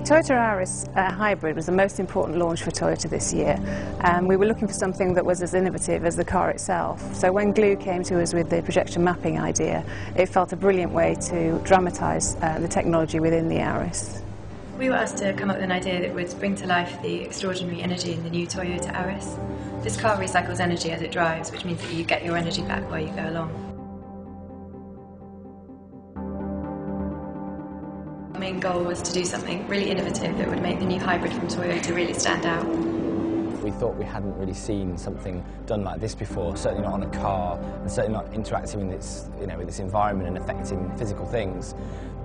Toyota Auris Hybrid was the most important launch for Toyota this year. We were looking for something that was as innovative as the car itself. So when Glue came to us with the projection mapping idea, it felt a brilliant way to dramatise the technology within the Auris. We were asked to come up with an idea that would bring to life the extraordinary energy in the new Toyota Auris. This car recycles energy as it drives, which means that you get your energy back while you go along. Our main goal was to do something really innovative that would make the new hybrid from Toyota really stand out. We thought we hadn't really seen something done like this before, certainly not on a car, and certainly not interacting with its, with its environment and affecting physical things.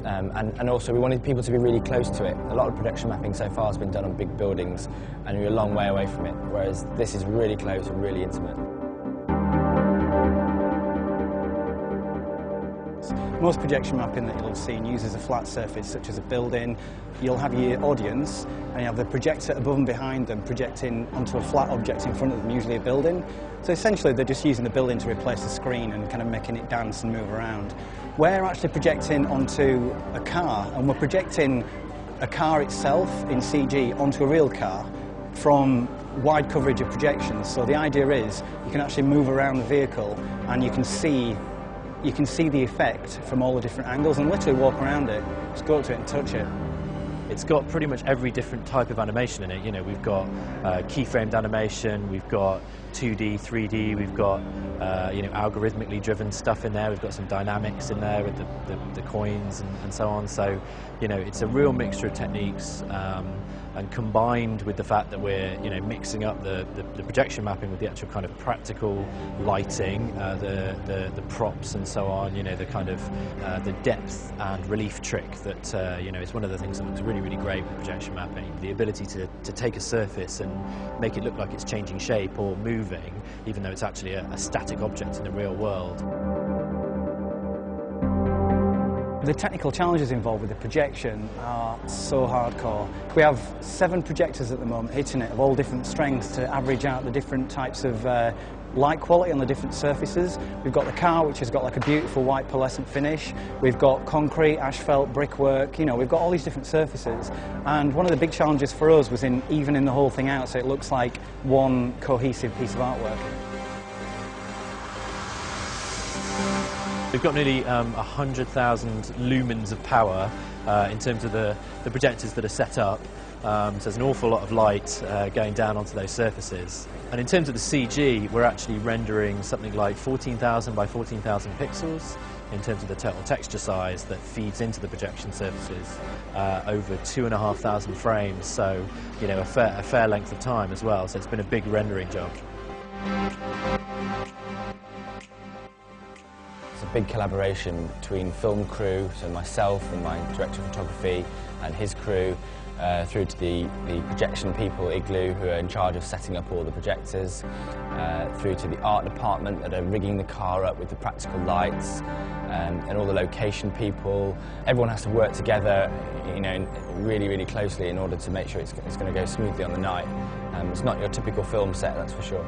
And also we wanted people to be really close to it. A lot of projection mapping so far has been done on big buildings, and you're a long way away from it, whereas this is really close and really intimate. Most projection mapping that you'll have seen uses a flat surface such as a building. You'll have your audience and you have the projector above and behind them projecting onto a flat object in front of them, usually a building. So essentially they're just using the building to replace the screen and kind of making it dance and move around. We're actually projecting onto a car, and we're projecting a car itself in CG onto a real car from wide coverage of projections. So the idea is you can actually move around the vehicle and you can see the effect from all the different angles and literally walk around it, just go up to it and touch it. It's got pretty much every different type of animation in it. We've got keyframed animation, we've got 2D, 3D, we've got algorithmically driven stuff in there, we've got some dynamics in there with the coins and so on. So, it's a real mixture of techniques, and combined with the fact that we're mixing up the projection mapping with the actual kind of practical lighting, the props and so on, the kind of the depth and relief trick that is one of the things that looks really great with projection mapping. The ability to take a surface and make it look like it's changing shape or moving, even though it's actually a static object in the real world. The technical challenges involved with the projection are so hardcore. We have 7 projectors at the moment hitting it of all different strengths to average out the different types of light quality on the different surfaces. We've got the car, which has got like a beautiful white pearlescent finish. We've got concrete, asphalt, brickwork, we've got all these different surfaces. And one of the big challenges for us was in evening the whole thing out so it looks like one cohesive piece of artwork. We've got nearly 100,000 lumens of power in terms of the projectors that are set up. So there's an awful lot of light going down onto those surfaces. And in terms of the CG, we're actually rendering something like 14,000 by 14,000 pixels in terms of the total texture size that feeds into the projection surfaces over 2,500 frames. So, a fair length of time as well. So it's been a big rendering job. It's a big collaboration between film crew, so myself and my director of photography and his crew, through to the projection people, Igloo, who are in charge of setting up all the projectors, through to the art department that are rigging the car up with the practical lights, and all the location people. Everyone has to work together, really closely in order to make sure it's going to go smoothly on the night. It's not your typical film set, that's for sure.